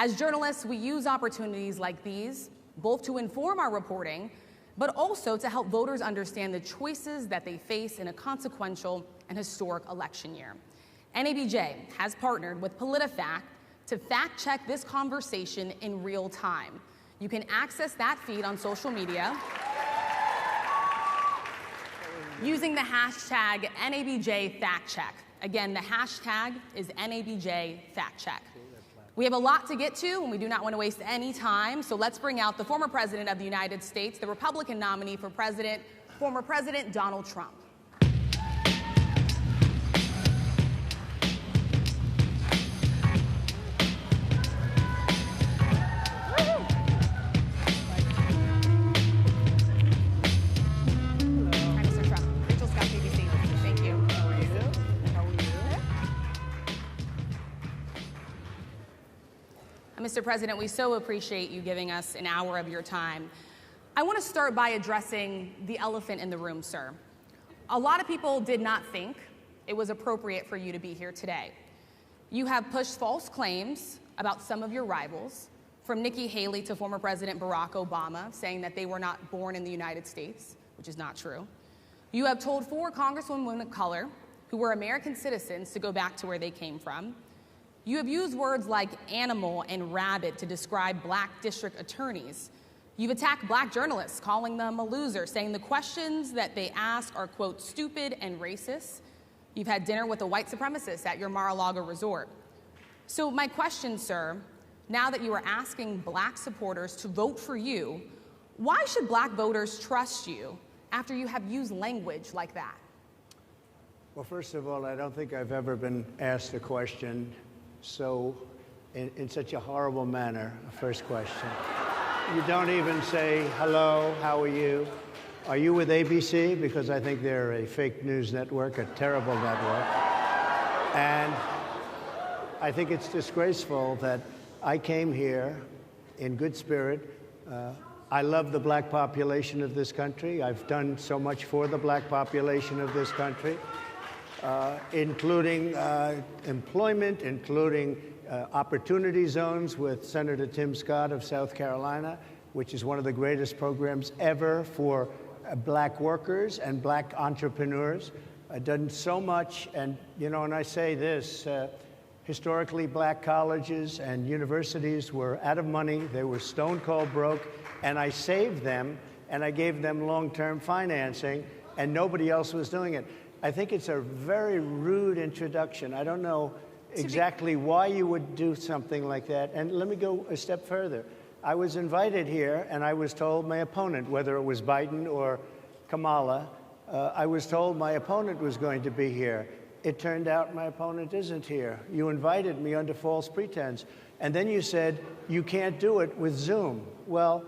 As journalists, we use opportunities like these both to inform our reporting, but also to help voters understand the choices that they face in a consequential and historic election year. NABJ has partnered with PolitiFact to fact-check this conversation in real time. You can access that feed on social media using the hashtag NABJFactCheck. Again, the hashtag is NABJFactCheck. We have a lot to get to, and we do not want to waste any time, so let's bring out the former President of the United States, the Republican nominee for President, former President Donald Trump. Mr. President, we so appreciate you giving us an hour of your time. I want to start by addressing the elephant in the room, sir. A lot of people did not think it was appropriate for you to be here today. You have pushed false claims about some of your rivals, from Nikki Haley to former President Barack Obama, saying that they were not born in the United States, which is not true. You have told 4 congresswomen of color who were American citizens to go back to where they came from. You have used words like animal and rabid to describe black district attorneys. You've attacked black journalists, calling them a loser, saying the questions that they ask are, quote, stupid and racist. You've had dinner with a white supremacist at your Mar-a-Lago resort. So my question, sir, now that you are asking black supporters to vote for you, why should black voters trust you after you have used language like that? Well, first of all, I don't think I've ever been asked a question so in such a horrible manner. First question. You don't even say, hello, how are you? Are you with ABC? Because I think they're a fake news network, a terrible network. And I think it's disgraceful that I came here in good spirit. I love the black population of this country. I've done so much for the black population of this country. Including employment, including opportunity zones with Senator Tim Scott of South Carolina, which is one of the greatest programs ever for black workers and black entrepreneurs. I've done so much, and and I say this, historically black colleges and universities were out of money, they were stone cold broke, and I saved them, and I gave them long-term financing, and nobody else was doing it. I think it's a very rude introduction. I don't know exactly why you would do something like that. And let me go a step further. I was invited here, and I was told my opponent, whether it was Biden or Kamala, I was told my opponent was going to be here. It turned out my opponent isn't here. You invited me under false pretense. And then you said, you can't do it with Zoom. Well,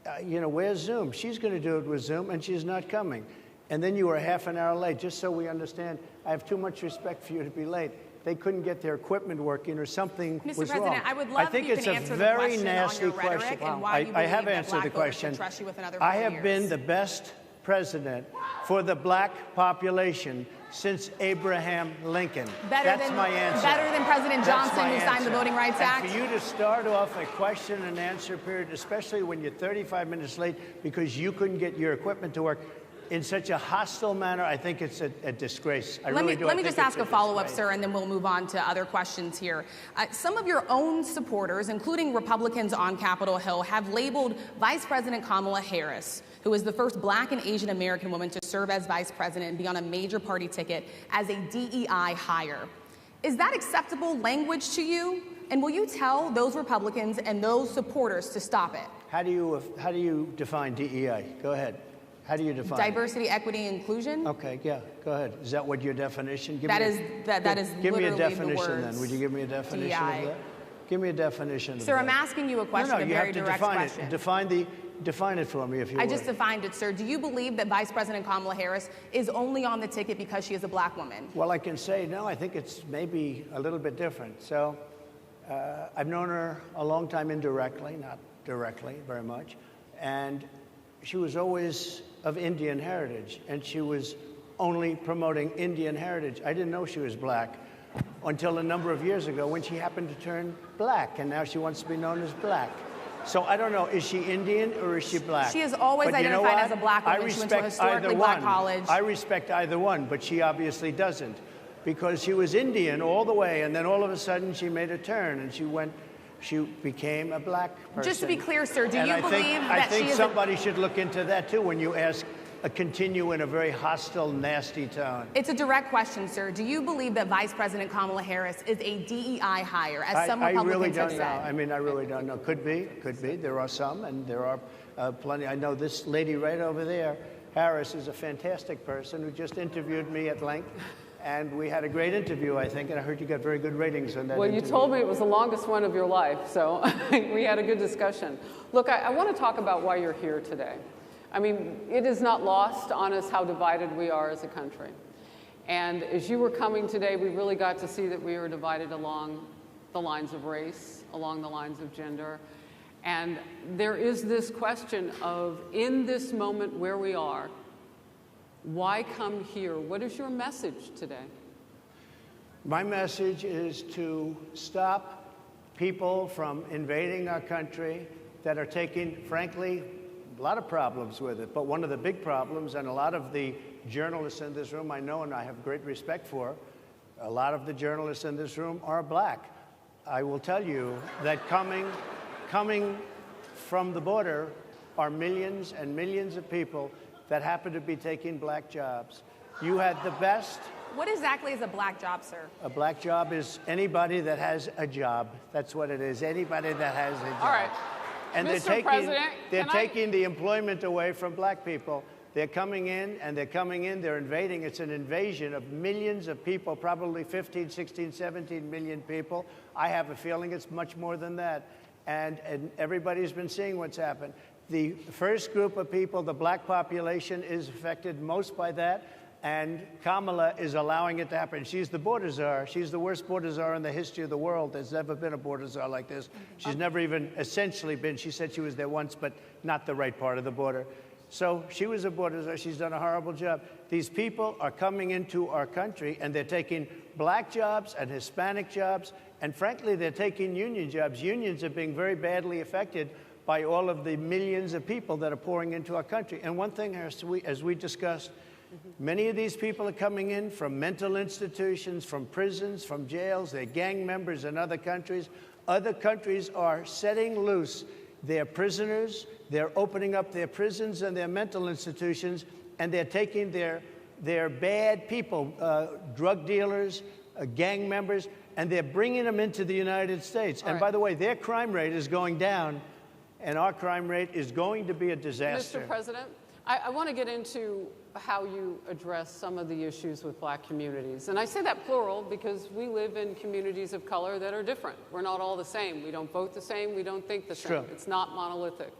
where's Zoom? She's going to do it with Zoom, and she's not coming. And then you were half an hour late. Just so we understand, I have too much respect for you to be late. They couldn't get their equipment working or something was wrong. Mr. President, I would love if you can answer the question on your rhetoric and why you believe that black voters should trust you with another 4 years. I have been the best president for the black population since Abraham Lincoln. That's my answer. Better than President Johnson, who signed the Voting Rights Act? And for you to start off a question and answer period, especially when you're 35 minutes late because you couldn't get your equipment to work, in such a hostile manner, I think it's a disgrace. Let me just ask a follow-up, sir, and then we'll move on to other questions here. Some of your own supporters, including Republicans on Capitol Hill, have labeled Vice President Kamala Harris, who is the first black and Asian American woman to serve as vice president and be on a major party ticket, as a DEI hire. Is that acceptable language to you? And will you tell those Republicans and those supporters to stop it? How do you define DEI? Go ahead. How do you define diversity, equity, inclusion? Okay, yeah, go ahead. Is that what your definition? That is give me a literally definition then. Would you give me a definition DEI. of that? Give me a definition of that. Sir, I'm asking you a question, a very direct question. Define it for me, if you would. I just defined it, sir. Do you believe that Vice President Kamala Harris is only on the ticket because she is a black woman? Well, I can say no. I think it's maybe a little bit different. So I've known her a long time indirectly, not directly very much. And she was always of Indian heritage, and she was only promoting Indian heritage. I didn't know she was black. until a number of years ago when she happened to turn black, and now she wants to be known as black. So I don't know, is she Indian or is she black? She has always But you know identified what? as a black woman. I She went to a respect historically either black one. college. I respect either one, but she obviously doesn't, because she was Indian all the way, and then all of a sudden she made a turn and she became a black person. Just to be clear, sir, do And you I believe think, that I think she is somebody should look into that too when you ask continue in a very hostile, nasty tone. It's a direct question, sir. Do you believe that Vice President Kamala Harris is a DEI hire, as some I Republicans really have don't know. said? I mean, I really don't know. Could be. There are some, and there are plenty. I know this lady right over there, Harris, is a fantastic person who just interviewed me at length. And we had a great interview, I think, and I heard you got very good ratings on that Well, interview. you told me it was the longest one of your life, so we had a good discussion. Look, I want to talk about why you're here today. I mean, it is not lost on us how divided we are as a country. And as you were coming today, we really got to see that we are divided along the lines of race, along the lines of gender. And there is this question of, in this moment where we are, why come here? What is your message today? My message is to stop people from invading our country that are taking, frankly, a lot of problems with it. But one of the big problems, and a lot of the journalists in this room I know and I have great respect for, a lot of the journalists in this room are black. I will tell you that coming from the border are millions and millions of people that happen to be taking black jobs. You had the best. What exactly is a black job, sir? A black job is anybody that has a job. That's what it is. Anybody that has a job. All right. And Mr. President, they're taking the employment away from black people. They're coming in, they're invading. It's an invasion of millions of people, probably 15, 16, 17 million people. I have a feeling it's much more than that. And everybody's been seeing what's happened. The first group of people, the black population, is affected most by that. And Kamala is allowing it to happen. She's the border czar. She's the worst border czar in the history of the world. There's never been a border czar like this. She's never even essentially been. She said she was there once, but not the right part of the border. So she was a border czar. She's done a horrible job. These people are coming into our country, and they're taking black jobs and Hispanic jobs, and frankly, they're taking union jobs. Unions are being very badly affected by all of the millions of people that are pouring into our country. And one thing, as we discussed, many of these people are coming in from mental institutions, from prisons, from jails. They're gang members in other countries. Other countries are setting loose their prisoners. They're opening up their prisons and their mental institutions, and they're taking their bad people, drug dealers, gang members, and they're bringing them into the United States. And by the way, their crime rate is going down, and our crime rate is going to be a disaster. Mr. President, I want to get into how you address some of the issues with black communities. And I say that plural because we live in communities of color that are different. We're not all the same. We don't vote the same. We don't think the same. True. It's not monolithic.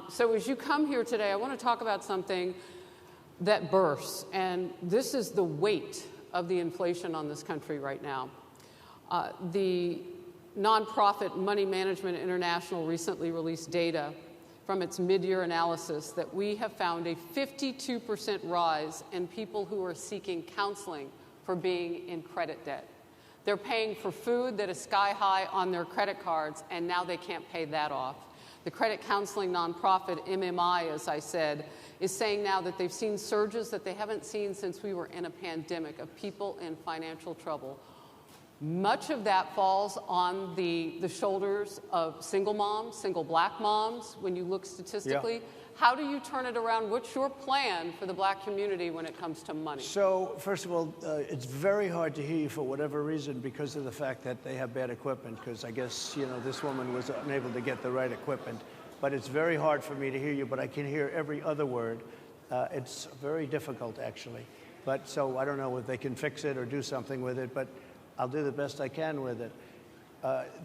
So as you come here today, I want to talk about something that bursts. And this is the weight of the inflation on this country right now. The nonprofit Money Management International recently released data from its mid-year analysis that we have found a 52% rise in people who are seeking counseling for being in credit debt. They're paying for food that is sky high on their credit cards, and now they can't pay that off. The credit counseling nonprofit MMI, as I said, is saying now that they've seen surges that they haven't seen since we were in a pandemic of people in financial trouble. Much of that falls on the shoulders of single moms, single black moms, when you look statistically. Yeah. How do you turn it around? What's your plan for the black community when it comes to money? So, first of all, it's very hard to hear you for whatever reason because of the fact that they have bad equipment, because I guess, this woman was unable to get the right equipment. But it's very hard for me to hear you, but I can hear every other word. It's very difficult, actually. But so I don't know if they can fix it or do something with it, but I'll do the best I can with it.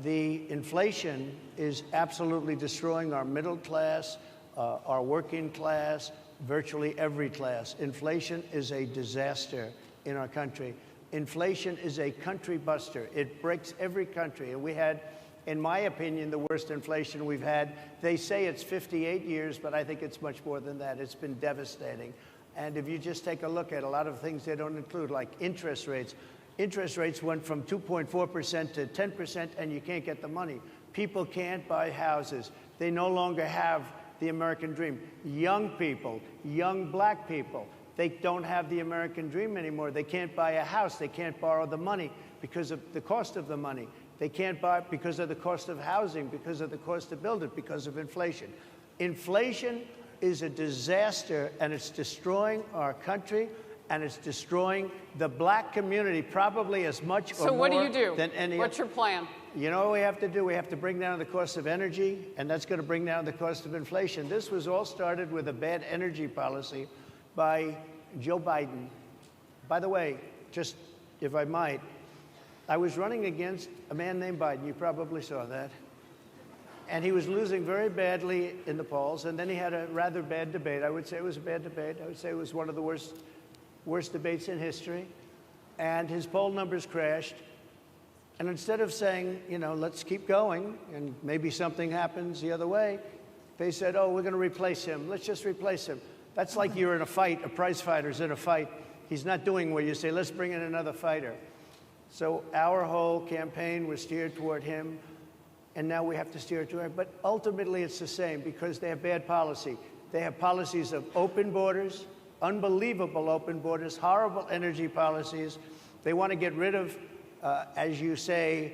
The inflation is absolutely destroying our middle class, our working class, virtually every class. Inflation is a disaster in our country. Inflation is a country buster. It breaks every country. And we had, in my opinion, the worst inflation we've had. They say it's 58 years, but I think it's much more than that. It's been devastating. And if you just take a look at a lot of things they don't include, like interest rates, interest rates went from 2.4% to 10%, and you can't get the money. People can't buy houses. They no longer have the American dream. Young people, young black people, they don't have the American dream anymore. They can't buy a house. They can't borrow the money because of the cost of the money. They can't buy because of the cost of housing, because of the cost to build it, because of inflation. Inflation is a disaster, and it's destroying our country, and it's destroying the black community probably as much or more. So what do you do? Than any. What's your plan? You know what we have to do? We have to bring down the cost of energy, and that's going to bring down the cost of inflation. This was all started with a bad energy policy by Joe Biden. By the way, just if I might, I was running against a man named Biden. You probably saw that. And he was losing very badly in the polls, and then he had a rather bad debate. I would say it was a bad debate. I would say it was one of the worst debates in history. And his poll numbers crashed. And instead of saying, you know, let's keep going, and maybe something happens the other way, they said, oh, we're going to replace him. Let's just replace him. That's like you're in a fight, a prize fighter's in a fight. He's not doing well. You say, let's bring in another fighter. So our whole campaign was steered toward him, and now we have to steer toward him. But ultimately, it's the same because they have bad policy. They have policies of open borders, unbelievable open borders, horrible energy policies. They want to get rid of, as you say,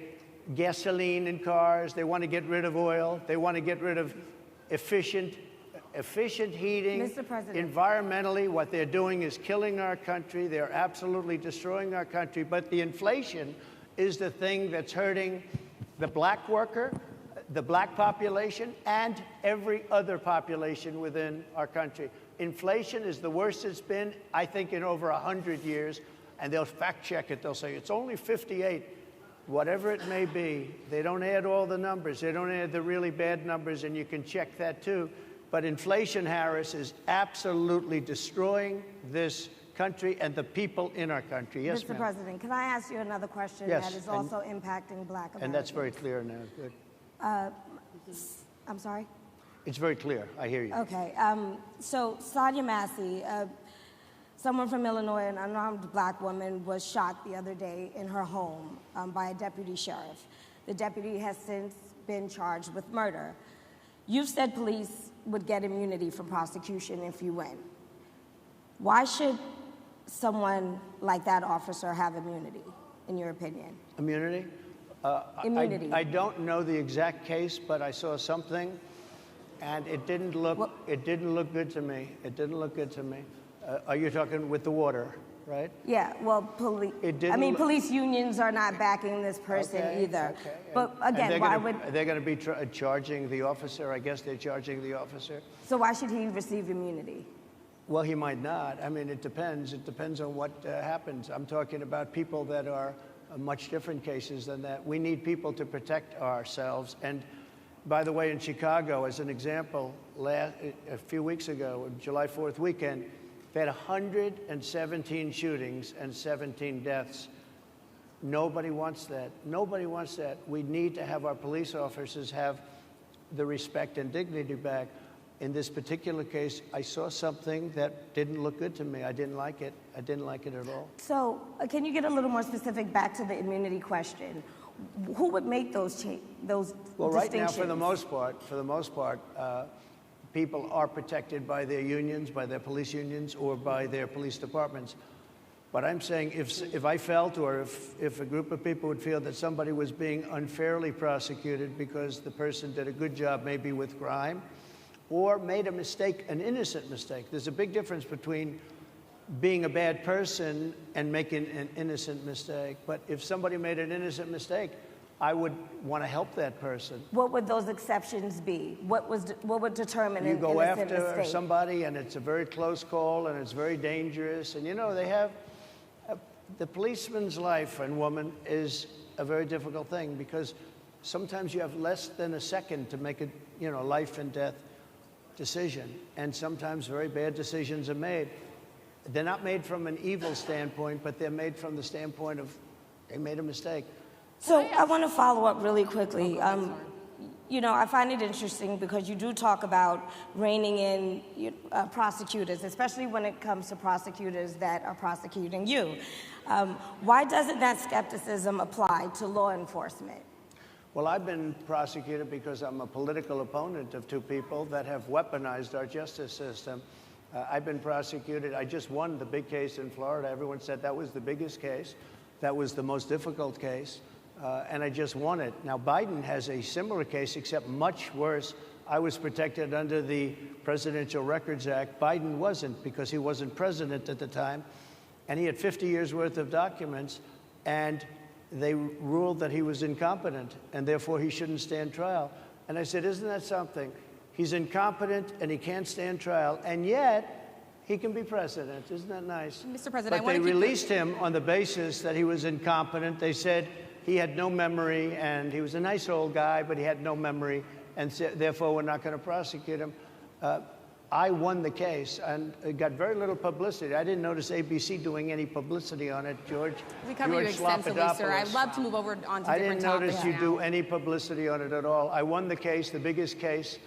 gasoline in cars. They want to get rid of oil. They want to get rid of efficient heating. Mr. President. Environmentally, what they're doing is killing our country. They're absolutely destroying our country. But the inflation is the thing that's hurting the black worker, the black population, and every other population within our country. Inflation is the worst it's been, I think, in over 100 years. And they'll fact check it. They'll say it's only 58. Whatever it may be, they don't add all the numbers. They don't add the really bad numbers, and you can check that too. But inflation, Harris, is absolutely destroying this country and the people in our country. Yes, Mr. ma'am. President, can I ask you another question Yes, that is also impacting black Americans? And that's very clear now. Good. I'm sorry? It's very clear. I hear you. Okay. So Sonia Massey, someone from Illinois, an unarmed black woman, was shot the other day in her home by a deputy sheriff. The deputy has since been charged with murder. You've said police would get immunity from prosecution if you win. Why should someone like that officer have immunity, in your opinion? Immunity? Immunity. I don't know the exact case, but I saw something, and it didn't look good to me. It didn't look good to me. Are you talking with the water, right? Yeah, well, police unions are not backing this person either. Okay. But again, why would... They're going to be charging the officer. I guess they're charging the officer. So why should he receive immunity? Well, he might not. I mean, it depends. It depends on what happens. I'm talking about people that are much different cases than that. We need people to protect ourselves. And by the way, in Chicago, as an example, a few weeks ago, July 4th weekend, they had 117 shootings and 17 deaths. Nobody wants that. Nobody wants that. We need to have our police officers have the respect and dignity back. In this particular case, I saw something that didn't look good to me. I didn't like it. I didn't like it at all. So can you get a little more specific back to the immunity question? Who would make those distinctions? Well, right now, for the most part, people are protected by their unions, by their police unions, or by their police departments. But I'm saying if I felt, or if a group of people would feel that somebody was being unfairly prosecuted because the person did a good job maybe with crime, or made a mistake, an innocent mistake. There's a big difference between being a bad person and making an innocent mistake. But if somebody made an innocent mistake, I would want to help that person. What would those exceptions be? What would determine you an go innocent after mistake? somebody, and it's a very close call, and it's very dangerous. And you know, they have the policeman's life and woman is a very difficult thing because sometimes you have less than a second to make a life and death decision, and sometimes very bad decisions are made. They're not made from an evil standpoint, but they're made from the standpoint of they made a mistake. So I want to follow up really quickly. I find it interesting because you do talk about reining in prosecutors, especially when it comes to prosecutors that are prosecuting you. Why doesn't that skepticism apply to law enforcement? Well, I've been prosecuted because I'm a political opponent of two people that have weaponized our justice system. I've been prosecuted. I just won the big case in Florida. Everyone said that was the biggest case. That was the most difficult case. And I just won it. Now, Biden has a similar case, except much worse. I was protected under the Presidential Records Act. Biden wasn't, because he wasn't president at the time. And he had 50 years worth of documents. And they ruled that he was incompetent, and therefore he shouldn't stand trial. And I said, isn't that something? He's incompetent and he can't stand trial, and yet he can be president. Isn't that nice? Mr. President, but they released him on the basis that he was incompetent. They said he had no memory, and he was a nice old guy, but he had no memory, and therefore we're not going to prosecute him. I won the case, and it got very little publicity. I didn't notice ABC doing any publicity on it, George. We cover you extensively, sir. I'd love to move over on to different topics. I didn't notice you do any publicity on it at all. I won the case, the biggest case.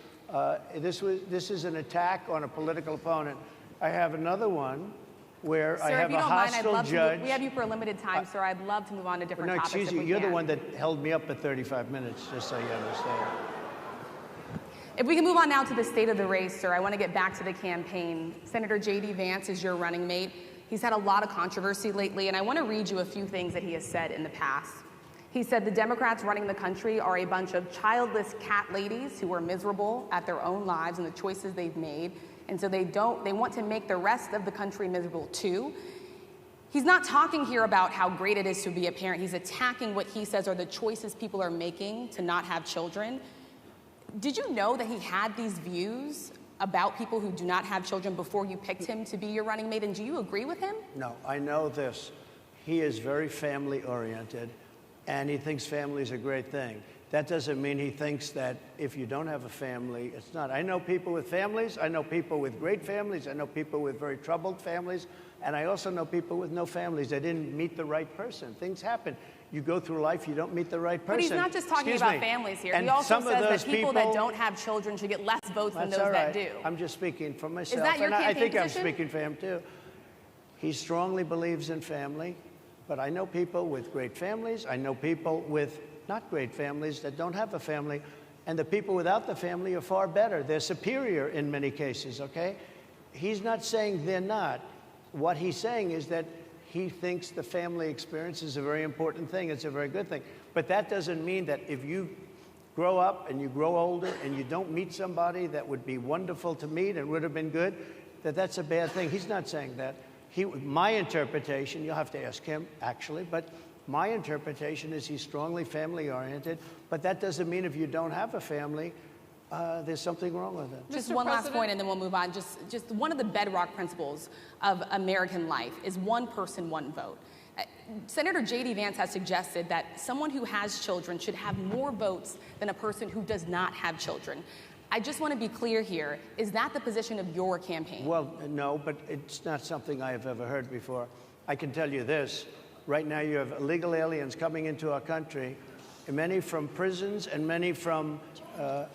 This is an attack on a political opponent. I have another one where I have a hostile judge. We have you for a limited time, sir. I'd love to move on to different topics. No, excuse you. You're the one that held me up at 35 minutes, just so you understand. If we can move on now to the state of the race, sir, I want to get back to the campaign. Senator J.D. Vance is your running mate. He's had a lot of controversy lately, and I want to read you a few things that he has said in the past. He said the Democrats running the country are a bunch of childless cat ladies who are miserable at their own lives and the choices they've made, and so they want to make the rest of the country miserable too. He's not talking here about how great it is to be a parent. He's attacking what he says are the choices people are making to not have children. Did you know that he had these views about people who do not have children before you picked him to be your running mate, and do you agree with him? No, I know this. He is very family-oriented, and he thinks family is a great thing. That doesn't mean he thinks that if you don't have a family, it's not. I know people with families. I know people with great families. I know people with very troubled families. And I also know people with no families. They didn't meet the right person. Things happen. You go through life, you don't meet the right person. But he's not just talking about families here. He also says that people that don't have children should get less votes than those that do. I'm just speaking for myself. Is that your campaign I think position? I'm speaking for him, too. He strongly believes in family, but I know people with great families. I know people with not great families that don't have a family, and the people without the family are far better. They're superior in many cases, okay? He's not saying they're not. What he's saying is that he thinks the family experience is a very important thing. It's a very good thing. But that doesn't mean that if you grow up and you grow older and you don't meet somebody that would be wonderful to meet and would have been good, that that's a bad thing. He's not saying that. My interpretation, you'll have to ask him, actually, but my interpretation is he's strongly family-oriented, but that doesn't mean if you don't have a family, there's something wrong with it. Just one last point, and then we'll move on. Just one of the bedrock principles of American life is one person, one vote. Senator J.D. Vance has suggested that someone who has children should have more votes than a person who does not have children. I just want to be clear here. Is that the position of your campaign? Well, no, but it's not something I have ever heard before. I can tell you this. Right now you have illegal aliens coming into our country, many from prisons and many from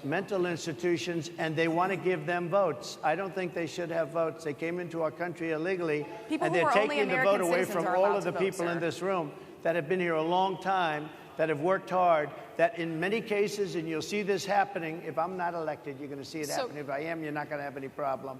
mental institutions, and they want to give them votes. I don't think they should have votes. They came into our country illegally, and they're taking the vote away from all of the people in this room that have been here a long time, that have worked hard, that in many cases, and you'll see this happening, if I'm not elected, you're going to see it happening. If I am, you're not going to have any problem.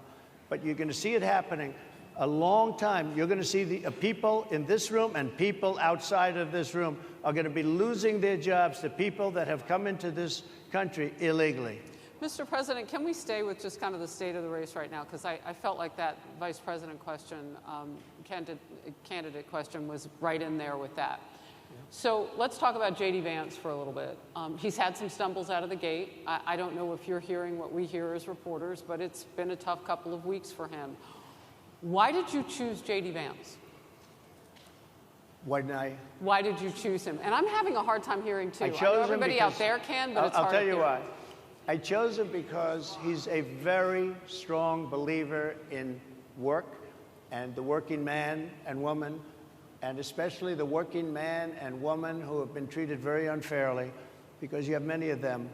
But you're going to see it happening a long time. You're going to see the people in this room and people outside of this room are going to be losing their jobs to people that have come into this country illegally. Mr. President, can we stay with just kind of the state of the race right now? Because I felt like that vice president question, candidate question was right in there with that. So let's talk about J.D. Vance for a little bit. He's had some stumbles out of the gate. I don't know if you're hearing what we hear as reporters, but it's been a tough couple of weeks for him. Why did you choose J.D. Vance? Why did you choose him? And I'm having a hard time hearing, too. I know everybody out there can, but it's hard to hear. I'll tell you why. I chose him because he's a very strong believer in work and the working man and woman, and especially the working man and woman who have been treated very unfairly, because you have many of them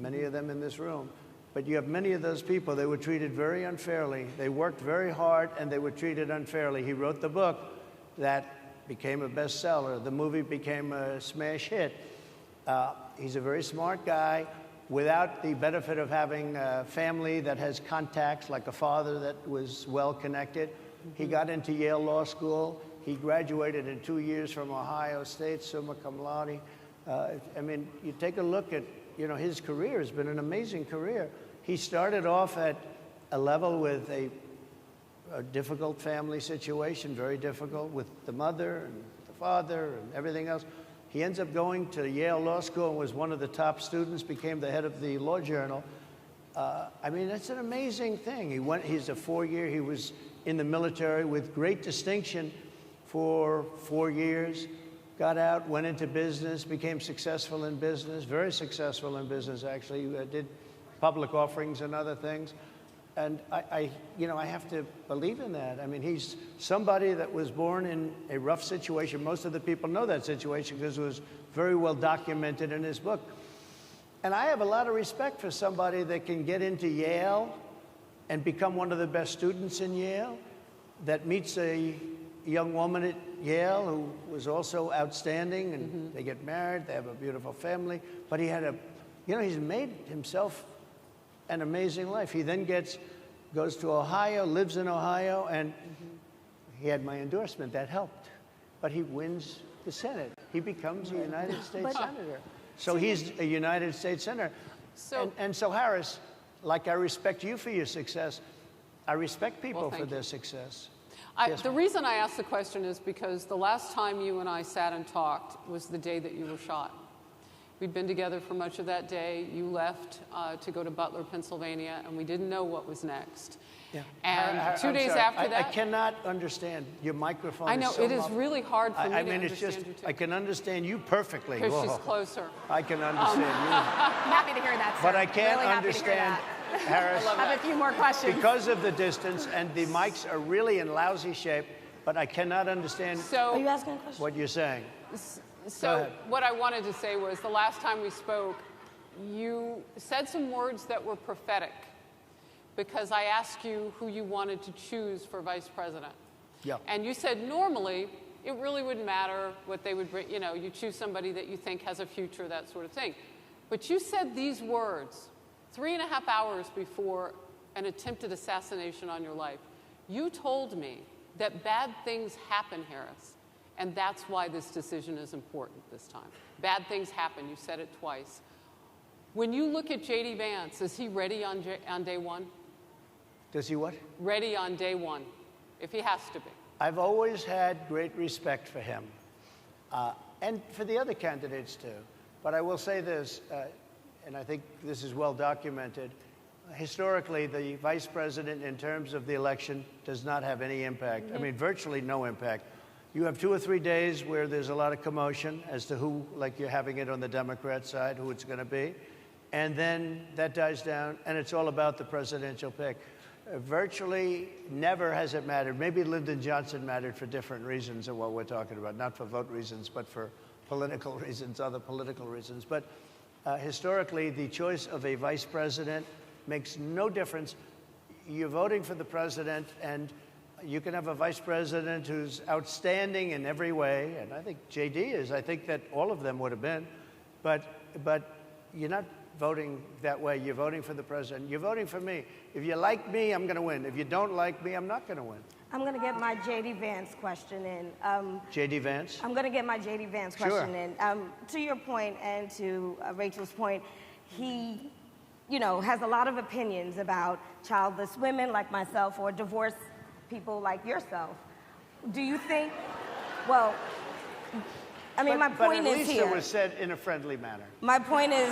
many of them in this room. But you have many of those people, they were treated very unfairly. They worked very hard, and they were treated unfairly. He wrote the book that became a bestseller. The movie became a smash hit. He's a very smart guy. Without the benefit of having a family that has contacts, like a father that was well-connected, he got into Yale Law School. He graduated in 2 years from Ohio State, summa cum laude. I mean, you take a look at, his career has been an amazing career. He started off at a level with a difficult family situation, very difficult with the mother and the father and everything else. He ends up going to Yale Law School and was one of the top students, became the head of the Law Journal. I mean, that's an amazing thing. He's a 4-year, he was in the military with great distinction for 4 years, got out, went into business, became successful in business, very successful in business, actually. Did public offerings and other things. And I have to believe in that. I mean, he's somebody that was born in a rough situation. Most of the people know that situation because it was very well documented in his book. And I have a lot of respect for somebody that can get into Yale and become one of the best students in Yale, that meets a young woman at Yale who was also outstanding, and they get married, they have a beautiful family. But he had he's made himself an amazing life. He then goes to Ohio, lives in Ohio, and he had my endorsement. That helped. But he wins the Senate. He becomes a United States Senator. So he's a United States Senator. So Harris, like I respect you for your success, I respect people for their success. The reason I asked the question is because the last time you and I sat and talked was the day that you were shot. We'd been together for much of that day. You left to go to Butler, Pennsylvania, and we didn't know what was next. Yeah. And 2 days after that... I cannot understand. Your microphone I know, is so it is really hard for me to understand you, too. I can understand you perfectly. Because she's closer. I can understand you. I'm happy to hear that, sir. But I can't really understand, Harris. I have a few more questions. Because of the distance, and the mics are really in lousy shape, but I cannot understand Are you asking a question? what you're saying. So what I wanted to say was the last time we spoke, you said some words that were prophetic because I asked you who you wanted to choose for vice president. Yeah. And you said normally it really wouldn't matter what they would bring, you choose somebody that you think has a future, that sort of thing. But you said these words 3.5 hours before an attempted assassination on your life. You told me that bad things happen, Harris. And that's why this decision is important this time. Bad things happen. You said it twice. When you look at J.D. Vance, is he ready on day one? Does he what? Ready on day one, if he has to be. I've always had great respect for him, and for the other candidates too. But I will say this, and I think this is well documented. Historically, the vice president, in terms of the election, does not have any impact. I mean, virtually no impact. You have 2 or 3 days where there's a lot of commotion as to who, like you're having it on the Democrat side, who it's going to be. And then that dies down, and it's all about the presidential pick. Virtually never has it mattered. Maybe Lyndon Johnson mattered for different reasons of what we're talking about, not for vote reasons, but for political reasons, other political reasons. But historically, the choice of a vice president makes no difference. You're voting for the president, and you can have a vice president who's outstanding in every way, and I think J.D. is. I think that all of them would have been. But you're not voting that way. You're voting for the president. You're voting for me. If you like me, I'm going to win. If you don't like me, I'm not going to win. I'm going to get my J.D. Vance question in. J.D. Vance? I'm going to get my J.D. Vance question in. To your point and to Rachel's point, he, has a lot of opinions about childless women like myself or divorced people like yourself. Do you think, my point is here. But at least it was said in a friendly manner. My point is,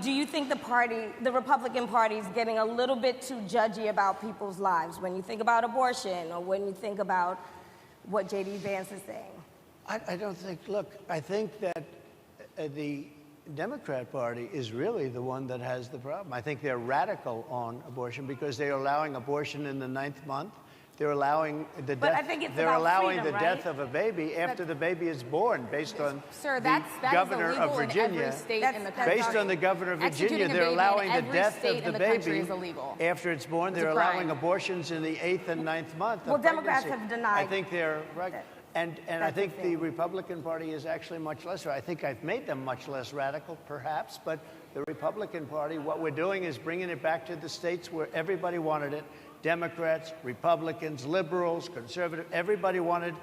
do you think the Republican Party is getting a little bit too judgy about people's lives when you think about abortion or when you think about what J.D. Vance is saying? I don't think, look, I think that the Democrat Party is really the one that has the problem. I think they're radical on abortion because they're allowing abortion in the 9th month. They're allowing the But I death. think it's They're about allowing freedom, the right? death of a baby after the baby is born, based on Sir, the that governor is of illegal in Virginia. every state That's- in the that's country. Based on the governor of Virginia, Executing a they're baby in allowing the every death state of the in the country baby is illegal. after it's born. It's They're a crime. allowing abortions in the 8th and 9th month. of Well, Democrats pregnancy. have denied I think they're right. that. And I That's think the insane. Republican Party is actually much less. I think I've made them much less radical, perhaps. But the Republican Party, what we're doing is bringing it back to the states where everybody wanted it. Democrats, Republicans, liberals, conservative, everybody wanted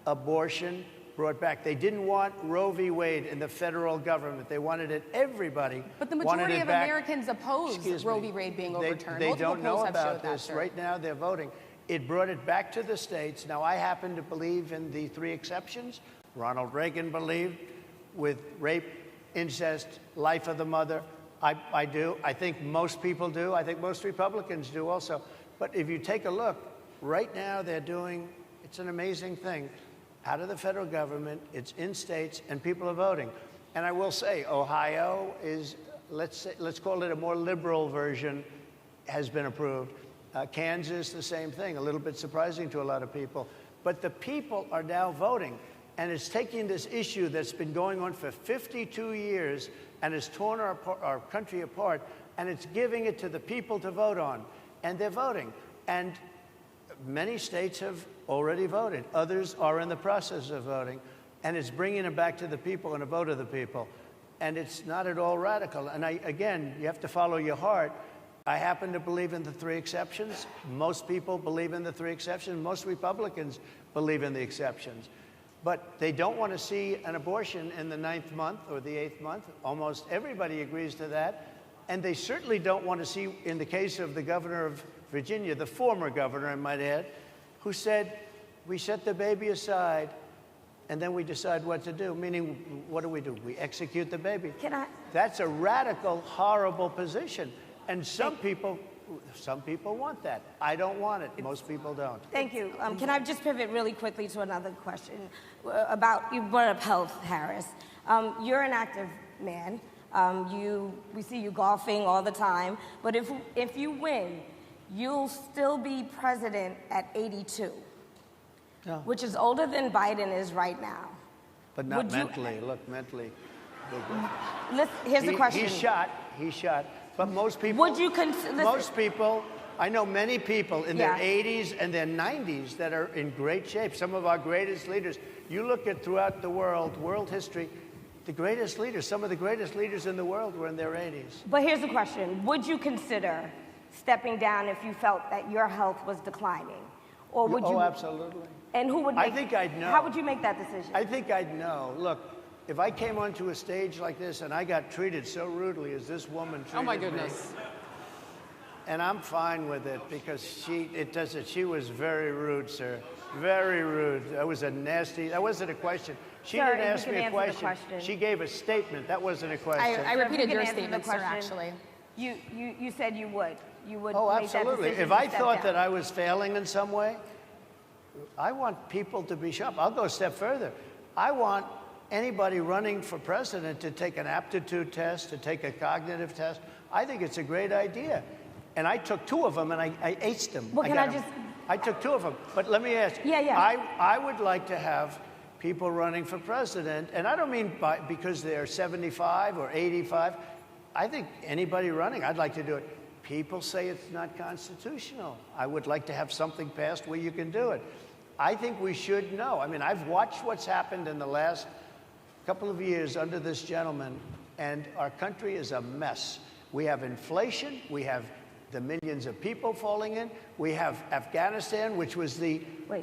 abortion brought back. They didn't want Roe v. Wade in the federal government. They wanted it, everybody But the wanted majority it of back. Americans oppose Excuse Roe me. v. Wade being They- overturned. They Multiple don't know polls have showed about that, this. sir. Right now, they're voting. It brought it back to the states. Now, I happen to believe in the 3 exceptions. Ronald Reagan believed with rape, incest, life of the mother. I do. I think most people do. I think most Republicans do also. But if you take a look, right now they're doing, it's an amazing thing, out of the federal government, it's in states, and people are voting. And I will say, Ohio is, let's call it a more liberal version, has been approved. Kansas, the same thing, a little bit surprising to a lot of people. But the people are now voting, and it's taking this issue that's been going on for 52 years and has torn our country apart, and it's giving it to the people to vote on. And they're voting. And many states have already voted. Others are in the process of voting. And it's bringing it back to the people and a vote of the people. And it's not at all radical. And again, you have to follow your heart. I happen to believe in the 3 exceptions. Most people believe in the 3 exceptions. Most Republicans believe in the exceptions. But they don't want to see an abortion in the 9th month or the 8th month. Almost everybody agrees to that. And they certainly don't want to see, in the case of the governor of Virginia, the former governor, I might add, who said, we set the baby aside and then we decide what to do. Meaning, what do? We execute the baby. Can I? That's a radical, horrible position. And some people want that. I don't want it. Most people don't. Thank you. Can I just pivot really quickly to another question about, you brought up health, Harris. You're an active man. We see you golfing all the time. But if you win, you'll still be president at 82, No. which is older than Biden is right now. But not Would you- mentally. Look, mentally. Here's the question. He's shot. But most people. Would you consider? Most people, I know many people in their Yeah. 80s and their 90s that are in great shape. Some of our greatest leaders. You look at throughout the world history, the greatest leaders, some of the greatest leaders in the world were in their 80s. But here's the question. Would you consider stepping down if you felt that your health was declining? Or would you? Oh, absolutely. And who would I make, think I'd know. How would you make that decision? I think I'd know. Look, if I came onto a stage like this and I got treated so rudely as this woman treated Oh my me, goodness. and I'm fine with it because she was very rude, sir. Very rude. That was a nasty, that wasn't a question. She Sir, didn't if you ask can me a answer the question. question. She gave a statement. That wasn't a question. I Sir, if repeated you your can answer the statement, sir, question. actually. You said you would. You would Oh, make that absolutely. decision If I to step thought that down. I was failing in some way, I want people to be sharp. I'll go a step further. I want anybody running for president to take an aptitude test, to take a cognitive test. I think it's a great idea. And I took 2 of them and I aced them. Well, can got I 'em. just- I took 2 of them. But let me ask. Yeah. I would like to have people running for president, and I don't mean because they're 75 or 85. I think anybody running, I'd like to do it. People say it's not constitutional. I would like to have something passed where you can do it. I think we should know. I mean, I've watched what's happened in the last couple of years under this gentleman, and our country is a mess. We have inflation. We have the millions of people falling in. We have Afghanistan, which was the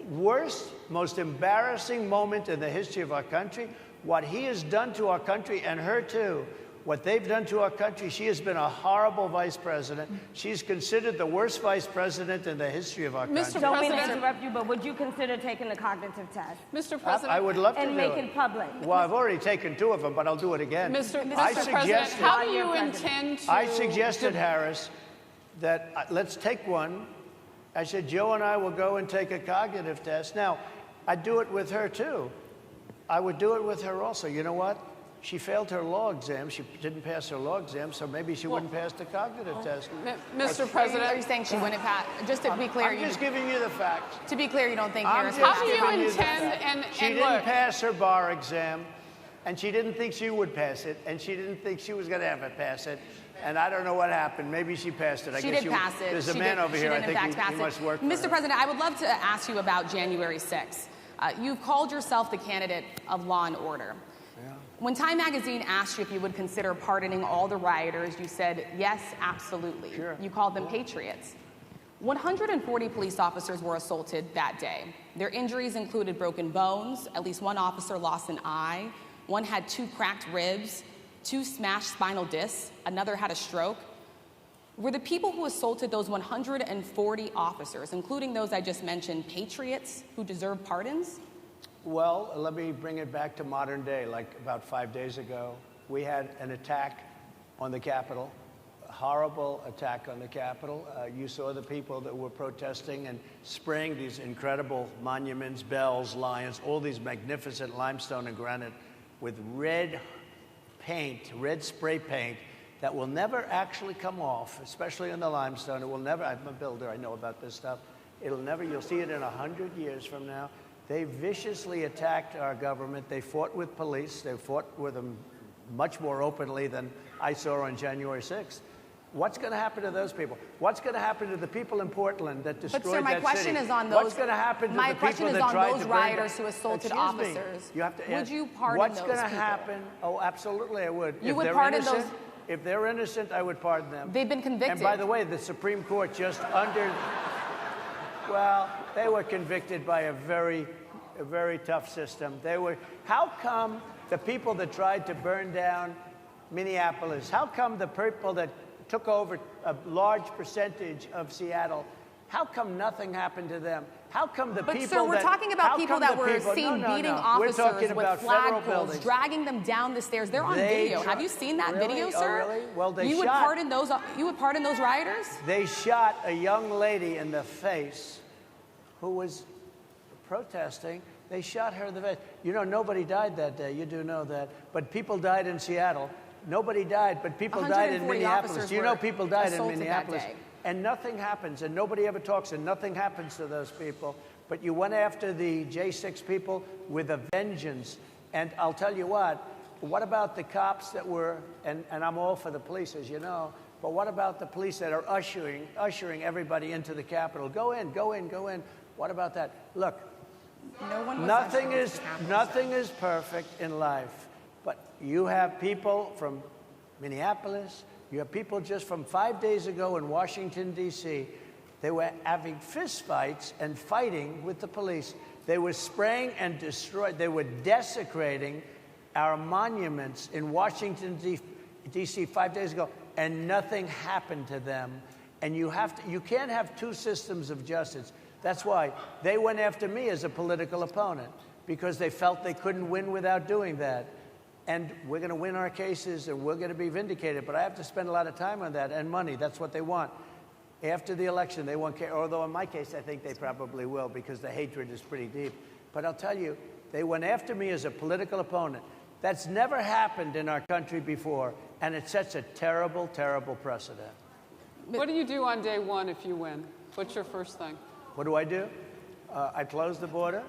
worst, most embarrassing moment in the history of our country. What he has done to our country, and her too, what they've done to our country, she has been a horrible vice president. She's considered the worst vice president in the history of our country. Mr. Don't mean to President- interrupt you, but would you consider taking the cognitive test Mr. President. I would love to and do make it. it public? Well, I've already taken 2 of them, but I'll do it again. Mr. I President, suggested, how do While you you're president. intend to... I suggested, Harris, that let's take one. I said, Joe and I will go and take a cognitive test. Now, I'd do it with her, too. I would do it with her also. You know what? She failed her law exam. She didn't pass her law exam, so maybe she wouldn't pass the cognitive test. Mr. Are President, you saying she wouldn't pass? Just to be clear, I'm just giving you the facts. to be clear, you don't think I'm Harris just would how do pass? you giving the intend, facts. and She look, didn't pass her bar exam, and she didn't think she would pass it, and she didn't think she was going to ever pass it. And I don't know what happened. Maybe she passed it. She did pass it. There's a She man did- over she here. did I in fact think pass he it. must work for Mr. her. President, I would love to ask you about January 6th. You've called yourself the candidate of law and order. When Time Magazine asked you if you would consider pardoning all the rioters, you said, yes, absolutely. Sure. You called them patriots. 140 police officers were assaulted that day. Their injuries included broken bones, at least one officer lost an eye, one had 2 cracked ribs, 2 smashed spinal discs, another had a stroke. Were the people who assaulted those 140 officers, including those I just mentioned, patriots who deserve pardons? Well, let me bring it back to modern day. Like about 5 days ago, we had an attack on the Capitol, a horrible attack on the Capitol. You saw the people that were protesting and spraying these incredible monuments, bells, lions, all these magnificent limestone and granite with red paint, red spray paint that will never actually come off, especially in the limestone. It will never, I'm a builder, I know about this stuff. It'll never, you'll see it in 100 years from now. They viciously attacked our government. They fought with police. They fought with them much more openly than I saw on January 6th. What's going to happen to those people? What's going to happen to the people in Portland that destroyed that city? But, sir, my question is on those. What's going to happen to the people that tried to burn My question is on those rioters down? who assaulted Excuse officers. Me. You have to would ask, you pardon what's those going to people? happen? Oh, absolutely, I would. You if would they're pardon innocent, those- If they're innocent, I would pardon them. They've been convicted. And by the way, the Supreme Court just well, they were convicted by a very tough system. How come the people that tried to burn down Minneapolis, how come the people that took over a large percentage of Seattle, how come nothing happened to them? How come the But, people sir, we're that, talking about people that were seen beating officers We're talking with about federal flagpoles, buildings. dragging them down the stairs. They're on They video. try- Have you seen that Really? video, Oh, sir? really? Well, they you would shot- pardon those. You would pardon those rioters? They shot a young lady in the face who was protesting. They shot her in the face. You know, nobody died that day. You do know that. But people died in Seattle. Nobody died, but people died in 140 Minneapolis. officers Do you know were people died in assaulted that Minneapolis? day. And nothing happens, and nobody ever talks, and nothing happens to those people. But you went after the J6 people with a vengeance. And I'll tell you what about the cops that were, and I'm all for the police, as you know, but what about the police that are ushering everybody into the Capitol? Go in, go in, go in. What about that? Look, No one was nothing ushered is into the Capitol, nothing is perfect in life, but you have people from Minneapolis. You have people just from 5 days ago in Washington, D.C. They were having fistfights and fighting with the police. They were spraying and destroying. They were desecrating our monuments in Washington, D.C. 5 days ago, and nothing happened to them. And you can't have two systems of justice. That's why they went after me as a political opponent, because they felt they couldn't win without doing that. And we're going to win our cases, and we're going to be vindicated. But I have to spend a lot of time on that and money. That's what they want. After the election, they won't care. Although in my case, I think they probably will, because the hatred is pretty deep. But I'll tell you, they went after me as a political opponent. That's never happened in our country before, and it sets a terrible, terrible precedent. what do you do on day one if you win? What's your first thing? What do? I close the border.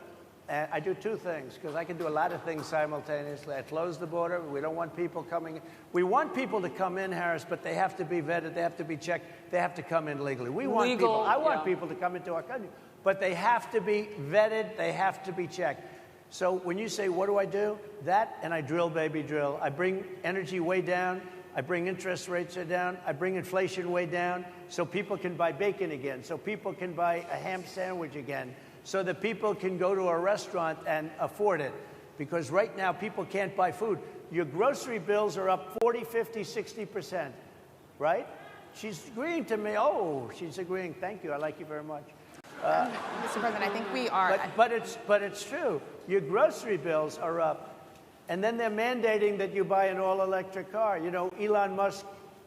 And I do two things, because I can do a lot of things simultaneously. I close the border. We don't want people coming in. We want people to come in, Harris, but they have to be vetted. They have to be checked. They have to come in legally. We want Legal, people. I want yeah. people to come into our country, but they have to be vetted. They have to be checked. So when you say, what do? That, and I drill, baby, drill. I bring energy way down. I bring interest rates down. I bring inflation way down, so people can buy bacon again, so people can buy a ham sandwich again, so that people can go to a restaurant and afford it. Because right now, people can't buy food. Your grocery bills are up 40, 50, 60%, right? She's agreeing to me. Oh, she's agreeing. Thank you. I like you very much. Mr. President, I think we are. But it's true. Your grocery bills are up. And then they're mandating that you buy an all-electric car. You know, Elon Musk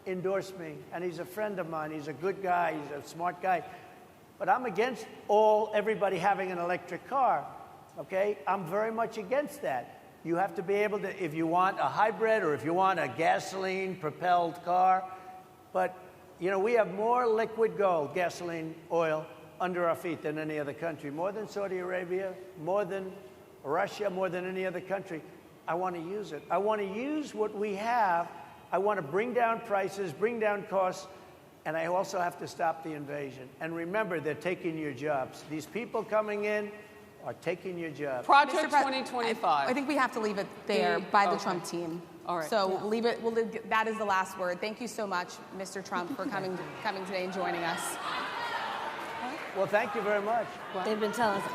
endorsed me, and he's a friend of mine. He's a good guy. He's a smart guy. But I'm against everybody having an electric car, okay? I'm very much against that. You have to be able to, if you want a hybrid or if you want a gasoline-propelled car. But, you know, we have more liquid gold, gasoline, oil, under our feet than any other country. More than Saudi Arabia, more than Russia, more than any other country. I want to use it. I want to use what we have. I want to bring down prices, bring down costs, and I also have to stop the invasion. And remember, they're taking your jobs. These people coming in are taking your jobs. Project Mr. Pres- 2025. I think we have to leave it there by the Okay. Trump team. All right. So leave it. That is the last word. Thank you so much, Mr. Trump, for coming today and joining us. Well, thank you very much. They've been telling us.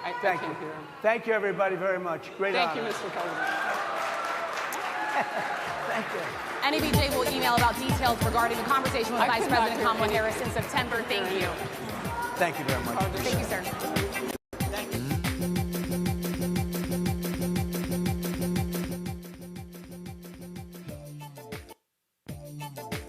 I Thank can't you. hear him. Thank you, everybody, very much. Great Thank honor. you, Mr. President. Thank you. NABJ will email about details regarding the conversation with I Vice could not President hear Kamala anything. Harris in September. Thank you. Thank you very much. Thank you, sir.